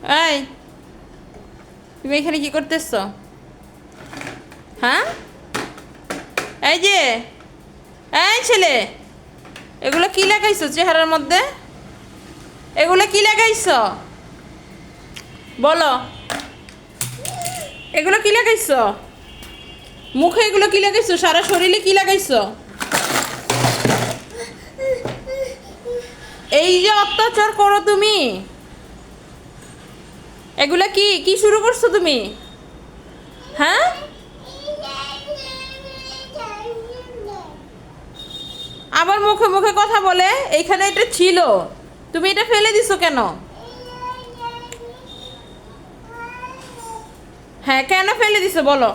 এই, তুমি এখানে কি করতেছ? হ্যাঁ, এই যে, এই ছেলে, এগুলো কি লাগাইছো চেহারার মধ্যে? এগুলো কি লাগাইছো বলো? এগুলো কি লাগাইছো মুখে? এগুলো কি লাগাইছো? সারা শরীরে কি লাগাইছো? এই যে অত্যাচার করো তুমি, এগুলা কি কি শুরু করছো তুমি? হ্যাঁ, আবার মুখে মুখে কথা বলে। এইখানে এটা ছিল, তুমি এটা ফেলে দিছো কেন? হ্যাঁ, কেন ফেলে দিছো বলো?